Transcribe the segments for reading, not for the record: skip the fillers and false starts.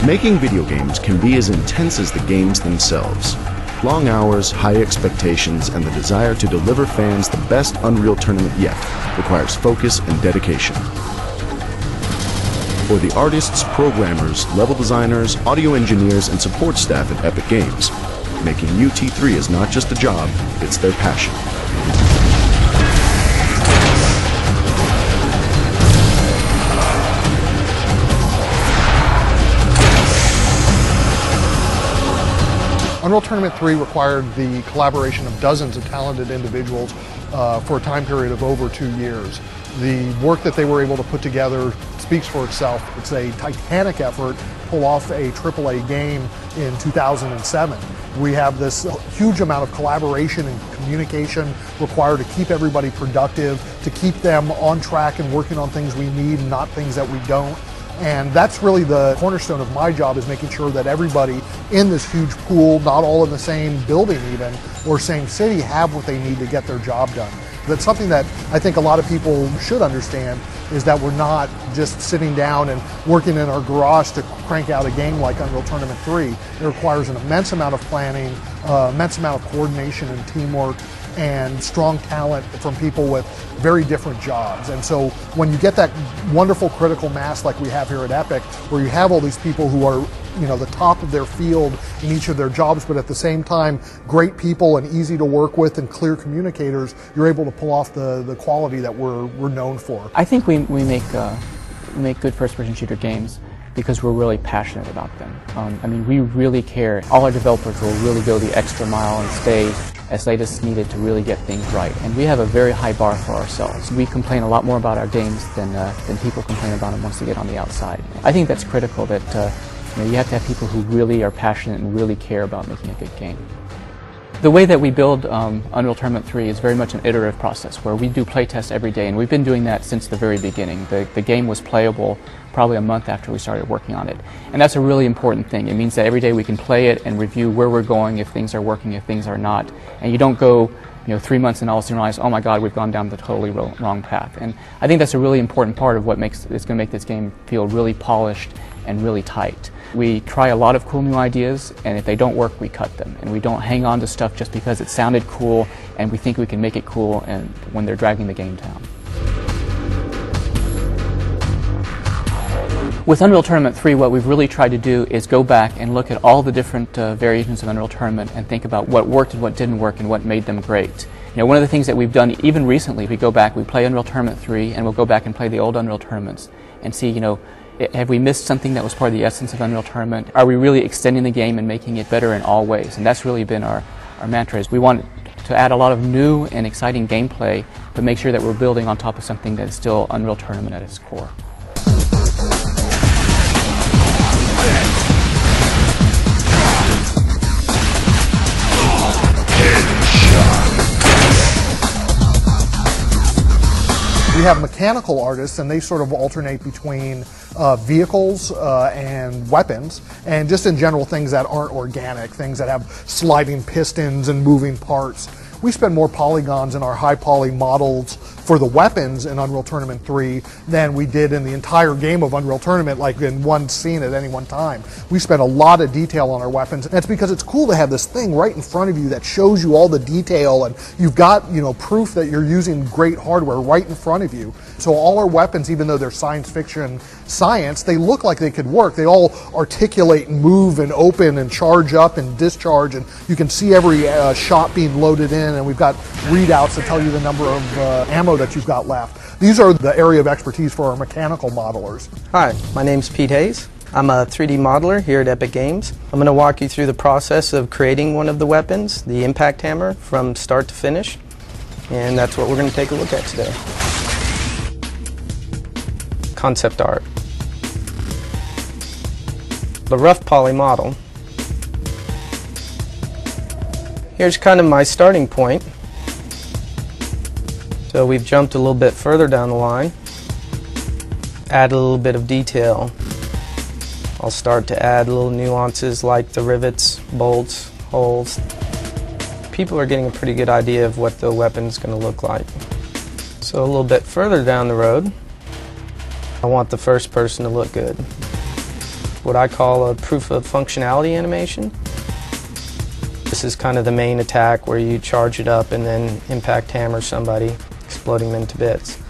Making video games can be as intense as the games themselves. Long hours, high expectations, and the desire to deliver fans the best Unreal Tournament yet requires focus and dedication. For the artists, programmers, level designers, audio engineers, and support staff at Epic Games, making UT3 is not just a job, it's their passion. Unreal Tournament 3 required the collaboration of dozens of talented individuals for a time period of over 2 years. The work that they were able to put together speaks for itself. It's a titanic effort to pull off a AAA game in 2007. We have this huge amount of collaboration and communication required to keep everybody productive, to keep them on track and working on things we need and not things that we don't. And that's really the cornerstone of my job, is making sure that everybody in this huge pool, not all in the same building even, or same city, have what they need to get their job done. That's something that I think a lot of people should understand, is that we're not just sitting down and working in our garage to crank out a game like Unreal Tournament 3. It requires an immense amount of planning, immense amount of coordination and teamwork, and strong talent from people with very different jobs. And so when you get that wonderful critical mass like we have here at Epic, where you have all these people who are, you know, the top of their field in each of their jobs, but at the same time great people and easy to work with and clear communicators, you're able to pull off the quality that we're known for. I think we make good first-person shooter games because we're really passionate about them. I mean, we really care. All our developers will really go the extra mile and stay as late as needed to really get things right. And we have a very high bar for ourselves. We complain a lot more about our games than people complain about them once they get on the outside. I think that's critical, that you have to have people who really are passionate and really care about making a good game. The way that we build Unreal Tournament 3 is very much an iterative process, where we do playtests every day, and we've been doing that since the very beginning. The game was playable probably a month after we started working on it. And that's a really important thing. It means that every day we can play it and review where we're going, if things are working, if things are not. And you don't go 3 months and all of a sudden realize, oh my God, we've gone down the totally wrong path. And I think that's a really important part of what is going to make this game feel really polished and really tight. We try a lot of cool new ideas, and if they don't work, we cut them. And we don't hang on to stuff just because it sounded cool and we think we can make it cool and when they're dragging the game down. With Unreal Tournament 3, what we've really tried to do is go back and look at all the different variations of Unreal Tournament and think about what worked and what didn't work and what made them great. One of the things that we've done even recently, we go back, we play Unreal Tournament 3, and we'll go back and play the old Unreal Tournaments and see, have we missed something that was part of the essence of Unreal Tournament? Are we really extending the game and making it better in all ways? And that's really been our mantra, is we want to add a lot of new and exciting gameplay, but make sure that we're building on top of something that is still Unreal Tournament at its core. We have mechanical artists, and they sort of alternate between vehicles and weapons, and just in general things that aren't organic, things that have sliding pistons and moving parts. We spend more polygons in our high poly models for the weapons in Unreal Tournament 3 than we did in the entire game of Unreal Tournament, like in one scene at any one time. We spend a lot of detail on our weapons, and it's because it's cool to have this thing right in front of you that shows you all the detail, and you've got proof that you're using great hardware right in front of you. So all our weapons, even though they're science fiction science, they look like they could work. They all articulate and move and open and charge up and discharge, and you can see every shot being loaded in, and we've got readouts that tell you the number of ammo that you've got left. These are the area of expertise for our mechanical modelers. Hi, my name's Pete Hayes. I'm a 3D modeler here at Epic Games. I'm going to walk you through the process of creating one of the weapons, the Impact Hammer, from start to finish. And that's what we're going to take a look at today. Concept art. The rough poly model. Here's kind of my starting point. So we've jumped a little bit further down the line. Add a little bit of detail. I'll start to add little nuances like the rivets, bolts, holes. People are getting a pretty good idea of what the weapon's going to look like. So a little bit further down the road, I want the first person to look good. what I call a proof of functionality animation. This is kind of the main attack where you charge it up and then impact hammer somebody, exploding them into bits.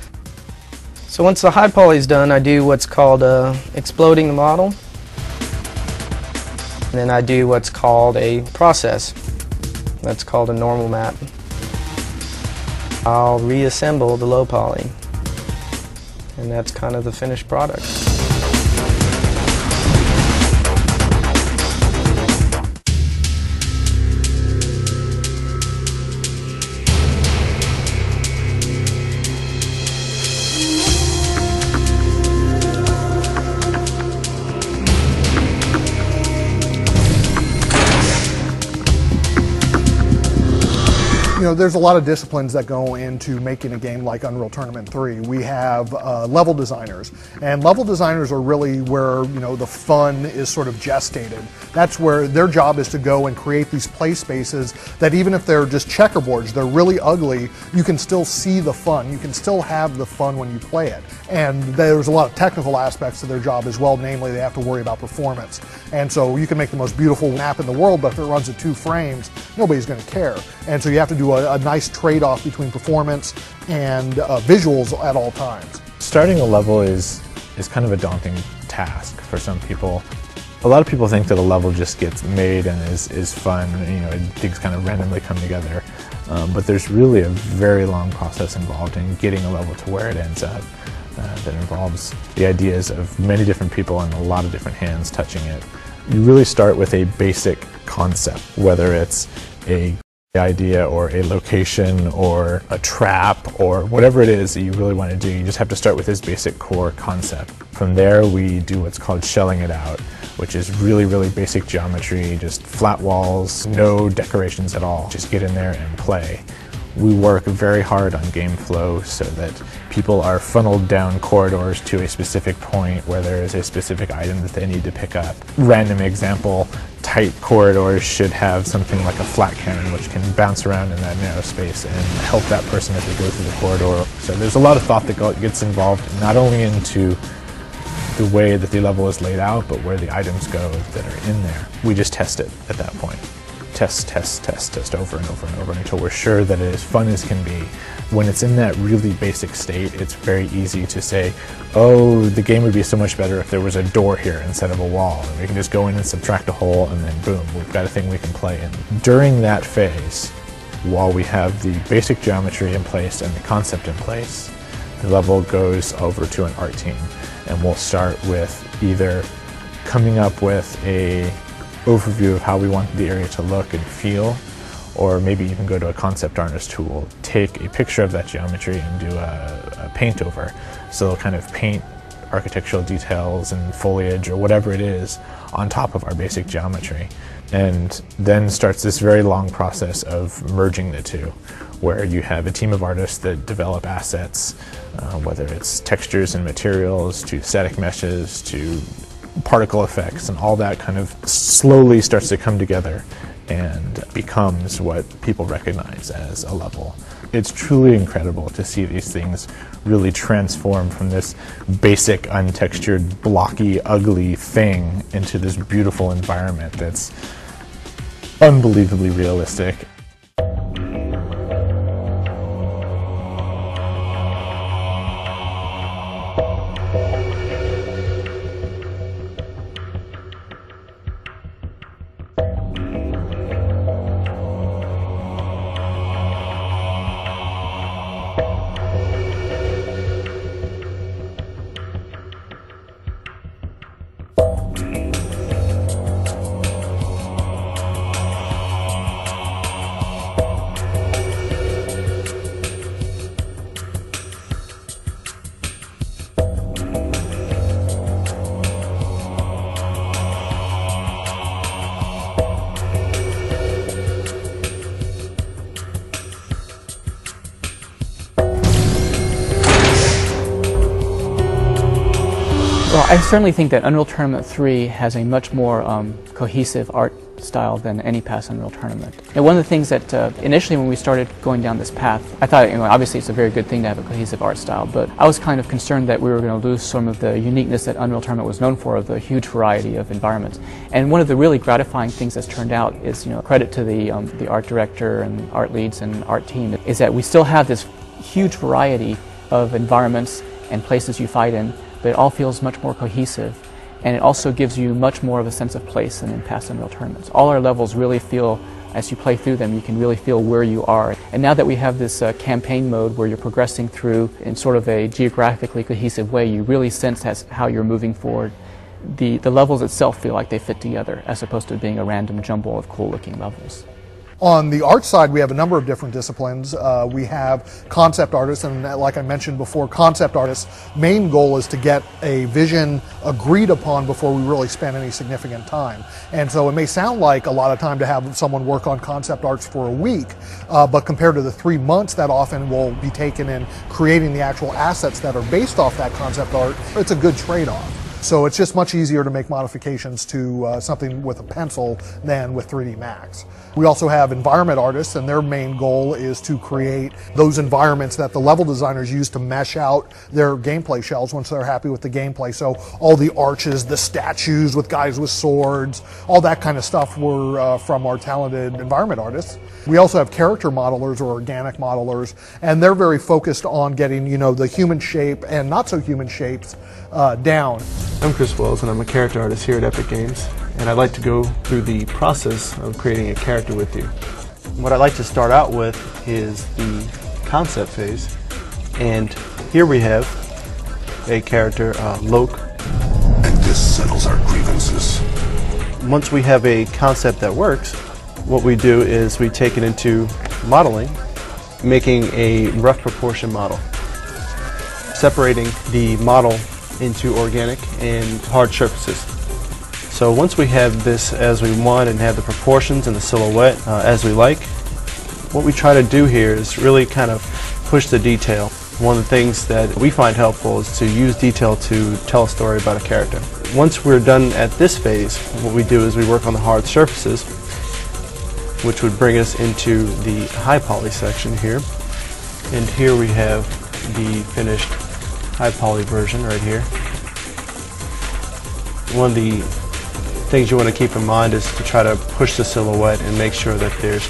So once the high poly is done, I do what's called exploding the model. And then I do what's called a process. That's called a normal map. I'll reassemble the low poly. And that's kind of the finished product. You know, there's a lot of disciplines that go into making a game like Unreal Tournament 3. We have level designers, and level designers are really where, you know, the fun is sort of gestated. That's where their job is to go and create these play spaces that even if they're just checkerboards, they're really ugly, you can still see the fun. You can still have the fun when you play it. And there's a lot of technical aspects to their job as well, namely they have to worry about performance. And so you can make the most beautiful map in the world, but if it runs at 2 frames, nobody's going to care. And so you have to do a nice trade-off between performance and visuals at all times. Starting a level is kind of a daunting task for some people. A lot of people think that a level just gets made and is fun, you know, things kind of randomly come together. But there's really a very long process involved in getting a level to where it ends up. That involves the ideas of many different people and a lot of different hands touching it. You really start with a basic concept, whether it's a idea or a location or a trap or whatever it is that you really want to do. You just have to start with this basic core concept. From there we do what's called shelling it out, which is really basic geometry, just flat walls, no decorations at all. Just get in there and play. We work very hard on game flow so that people are funneled down corridors to a specific point where there is a specific item that they need to pick up. Random example, tight corridors should have something like a flat cannon which can bounce around in that narrow space and help that person as they go through the corridor. So there's a lot of thought that gets involved, not only into the way that the level is laid out, but where the items go that are in there. We just test it at that point. Test over and over until we're sure that it is fun as can be. When it's in that really basic state, it's very easy to say, oh, the game would be so much better if there was a door here instead of a wall. And we can just go in and subtract a hole and then boom, we've got a thing we can play in. During that phase, while we have the basic geometry in place and the concept in place, the level goes over to an art team. And we'll start with either coming up with a overview of how we want the area to look and feel, or maybe even go to a concept artist who will take a picture of that geometry and do a paint over. So they'll kind of paint architectural details and foliage or whatever it is on top of our basic geometry. And then starts this very long process of merging the two, where you have a team of artists that develop assets, whether it's textures and materials to static meshes to particle effects, and all that kind of slowly starts to come together and becomes what people recognize as a level. It's truly incredible to see these things really transform from this basic, untextured, blocky, ugly thing into this beautiful environment that's unbelievably realistic. Well, I certainly think that Unreal Tournament 3 has a much more cohesive art style than any past Unreal Tournament. And one of the things that initially when we started going down this path, I thought, obviously it's a very good thing to have a cohesive art style, but I was kind of concerned that we were going to lose some of the uniqueness that Unreal Tournament was known for, of the huge variety of environments. And one of the really gratifying things that's turned out is, credit to the art director and art leads and art team, is that we still have this huge variety of environments and places you fight in, but it all feels much more cohesive. And it also gives you much more of a sense of place than in past Unreal Tournaments. All our levels really feel, as you play through them, you can really feel where you are. And now that we have this campaign mode where you're progressing through in sort of a geographically cohesive way, you really sense how you're moving forward. The levels itself feel like they fit together, as opposed to being a random jumble of cool-looking levels. On the art side, we have a number of different disciplines. We have concept artists, and like I mentioned before, concept artists' main goal is to get a vision agreed upon before we really spend any significant time. And so it may sound like a lot of time to have someone work on concept arts for a week, but compared to the 3 months that often will be taken in creating the actual assets that are based off that concept art, it's a good trade-off. So it's just much easier to make modifications to something with a pencil than with 3D Max. We also have environment artists, and their main goal is to create those environments that the level designers use to mesh out their gameplay shells once they're happy with the gameplay. So all the arches, the statues with guys with swords, all that kind of stuff were from our talented environment artists. We also have character modelers or organic modelers, and they're very focused on getting, the human shape and not so human shapes down. I'm Chris Wells, and I'm a character artist here at Epic Games, and I'd like to go through the process of creating a character with you. What I'd like to start out with is the concept phase, and here we have a character, Loke. And this settles our grievances. Once we have a concept that works, what we do is we take it into modeling, making a rough proportion model, separating the model into organic and hard surfaces. So once we have this as we want and have the proportions and the silhouette as we like, what we try to do here is really kind of push the detail. One of the things that we find helpful is to use detail to tell a story about a character. Once we're done at this phase, what we do is we work on the hard surfaces, which would bring us into the high poly section here. And here we have the finished high poly version right here. One of the things you want to keep in mind is to try to push the silhouette and make sure that there's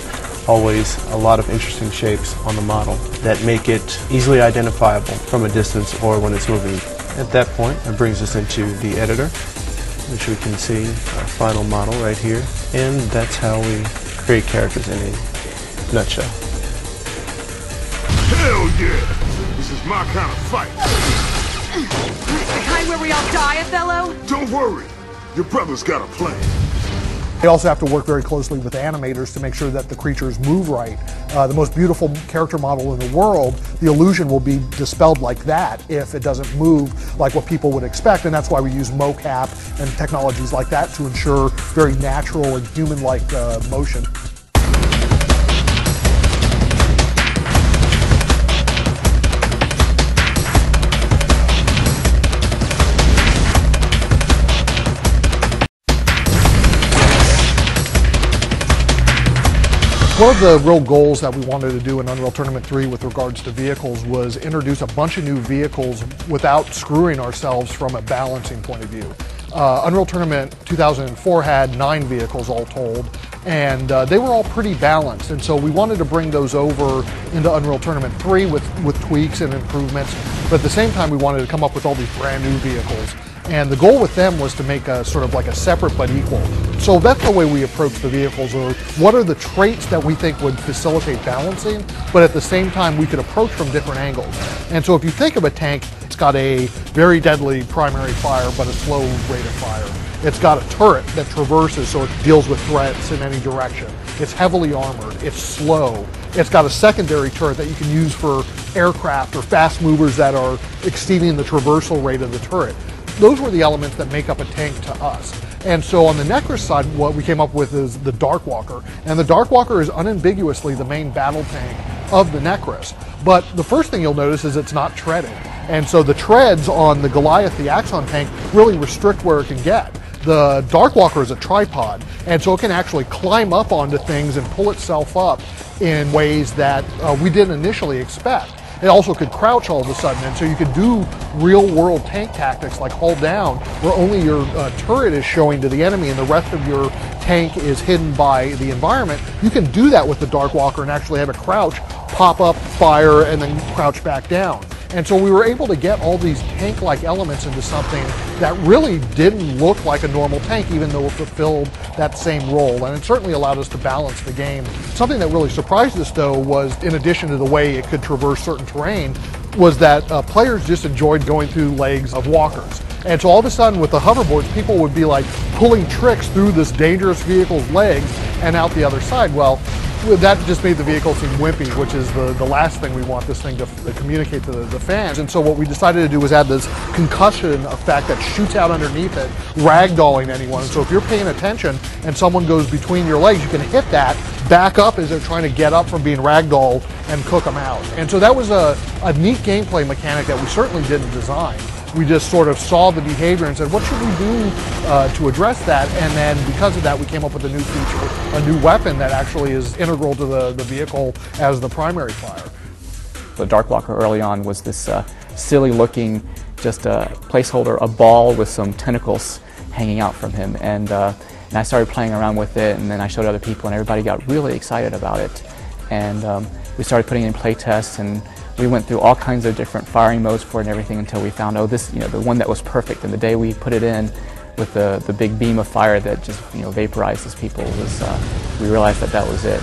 always a lot of interesting shapes on the model that make it easily identifiable from a distance or when it's moving. At that point, it brings us into the editor, which we can see our final model right here, and that's how we create characters in a nutshell. Hell yeah! This is my kind of fight. The kind where we all die, Othello? Don't worry, your brother's got a plan. They also have to work very closely with animators to make sure that the creatures move right. The most beautiful character model in the world, the illusion will be dispelled like that if it doesn't move like what people would expect, and that's why we use mocap and technologies like that to ensure very natural and human-like motion. One of the real goals that we wanted to do in Unreal Tournament 3 with regards to vehicles was introduce a bunch of new vehicles without screwing ourselves from a balancing point of view. Unreal Tournament 2004 had 9 vehicles all told, and they were all pretty balanced, and so we wanted to bring those over into Unreal Tournament 3 with tweaks and improvements, but at the same time we wanted to come up with all these brand new vehicles. And the goal with them was to make a sort of like a separate but equal. So that's the way we approach the vehicles, or what are the traits that we think would facilitate balancing, but at the same time we could approach from different angles. And so if you think of a tank, it's got a very deadly primary fire but a slow rate of fire. It's got a turret that traverses, so it deals with threats in any direction. It's heavily armored, it's slow. It's got a secondary turret that you can use for aircraft or fast movers that are exceeding the traversal rate of the turret. Those were the elements that make up a tank to us. And so on the Necros side, what we came up with is the Darkwalker. And the Darkwalker is unambiguously the main battle tank of the Necros. But the first thing you'll notice is it's not treaded. And so the treads on the Goliath, the Axon tank, really restrict where it can get. The Darkwalker is a tripod, and so it can actually climb up onto things and pull itself up in ways that we didn't initially expect. It also could crouch all of a sudden, and so you could do real-world tank tactics like hull down, where only your turret is showing to the enemy and the rest of your tank is hidden by the environment. You can do that with the Darkwalker and actually have it crouch, pop up, fire, and then crouch back down. And so we were able to get all these tank-like elements into something that really didn't look like a normal tank, even though it fulfilled that same role. And it certainly allowed us to balance the game. Something that really surprised us, though, was in addition to the way it could traverse certain terrain, was that players just enjoyed going through legs of walkers. And so all of a sudden with the hoverboards, people would be like pulling tricks through this dangerous vehicle's legs and out the other side. Well, that just made the vehicle seem wimpy, which is the last thing we want this thing to communicate to the fans. And so what we decided to do was add this concussion effect that shoots out underneath it, ragdolling anyone. So if you're paying attention and someone goes between your legs, you can hit that, back up as they're trying to get up from being ragdolled and cook them out. And so that was a neat gameplay mechanic that we certainly didn't design. We just sort of saw the behavior and said, what should we do to address that? And then because of that, we came up with a new feature, a new weapon that actually is integral to the vehicle as the primary fire. The Darkwalker early on was this silly looking, just a placeholder, a ball with some tentacles hanging out from him. And I started playing around with it, and then I showed other people, and everybody got really excited about it. And we started putting it in play tests, and we went through all kinds of different firing modes for it and everything until we found, oh, this, the one that was perfect. And the day we put it in with the big beam of fire that just, vaporizes people, was we realized that that was it.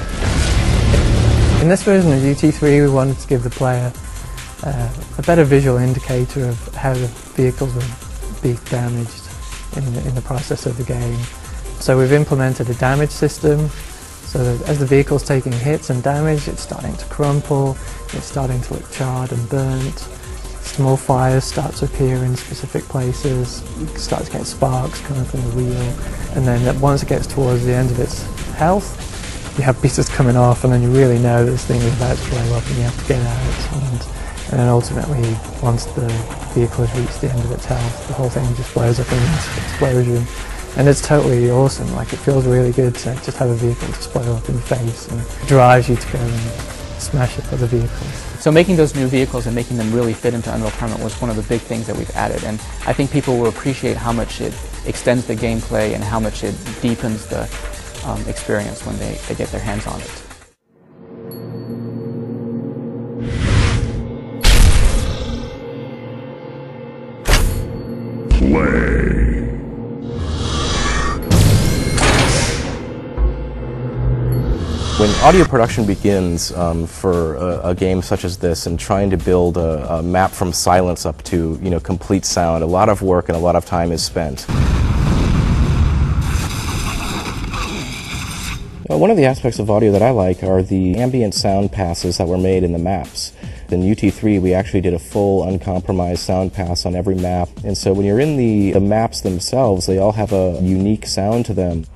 In this version of UT3, we wanted to give the player a better visual indicator of how the vehicles would be damaged in the process of the game. So we've implemented a damage system, so that as the vehicle's taking hits and damage, it's starting to crumple, it's starting to look charred and burnt. Small fires start to appear in specific places, you start to get sparks coming from the wheel, and then once it gets towards the end of its health, you have pieces coming off, and then you really know that this thing is about to blow up and you have to get out. And then ultimately, once the vehicle has reached the end of its health, the whole thing just blows up in this explosion. And it's totally awesome. Like, it feels really good to just have a vehicle just blow up in your face, and it drives you to go and smash up other vehicles. So making those new vehicles and making them really fit into Unreal Tournament was one of the big things that we've added. And I think people will appreciate how much it extends the gameplay and how much it deepens the experience when they get their hands on it. Play. When audio production begins for a game such as this, and trying to build a map from silence up to complete sound, a lot of work and a lot of time is spent. One of the aspects of audio that I like are the ambient sound passes that were made in the maps. In UT3, we actually did a full uncompromised sound pass on every map, and so when you're in the maps themselves, they all have a unique sound to them.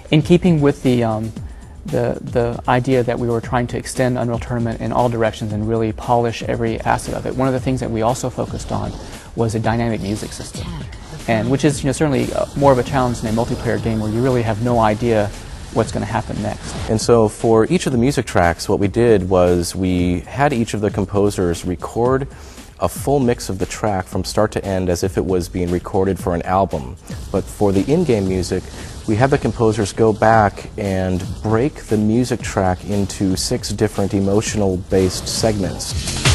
In keeping with the idea that we were trying to extend Unreal Tournament in all directions and really polish every asset of it, one of the things that we also focused on was a dynamic music system, and which is certainly more of a challenge in a multiplayer game where you really have no idea what's going to happen next. And so for each of the music tracks, what we did was we had each of the composers record a full mix of the track from start to end as if it was being recorded for an album. But for the in-game music, we had the composers go back and break the music track into 6 different emotional-based segments.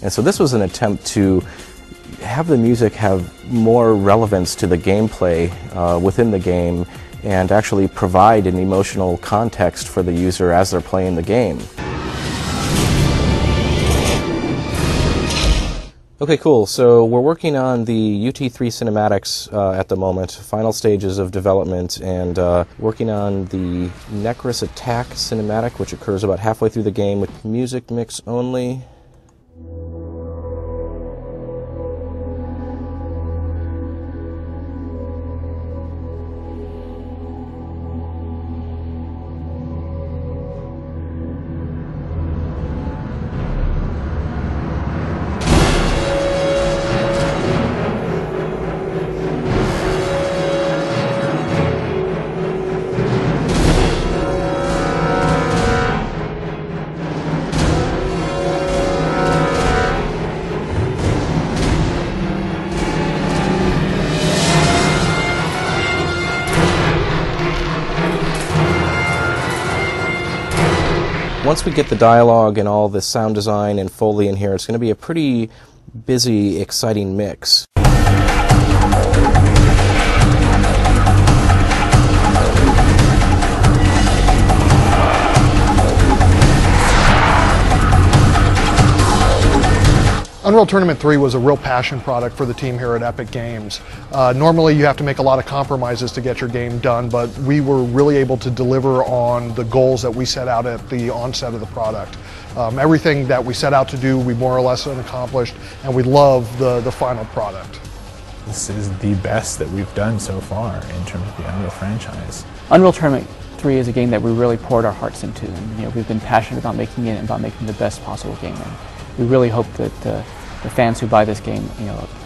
And so this was an attempt to have the music have more relevance to the gameplay within the game, and actually provide an emotional context for the user as they're playing the game. Okay, cool. So we're working on the UT3 cinematics at the moment, final stages of development, and working on the Necros Attack cinematic, which occurs about halfway through the game with music mix only. Once we get the dialogue and all the sound design and Foley in here, it's going to be a pretty busy, exciting mix. Unreal Tournament 3 was a real passion product for the team here at Epic Games. Normally you have to make a lot of compromises to get your game done, but we were really able to deliver on the goals that we set out at the onset of the product. Everything that we set out to do, we more or less accomplished, and we love the final product. This is the best that we've done so far in terms of the Unreal franchise. Unreal Tournament 3 is a game that we really poured our hearts into, and we've been passionate about making it and about making the best possible game. And we really hope that the fans who buy this game,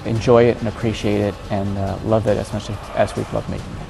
enjoy it and appreciate it and love it as much as we've loved making it.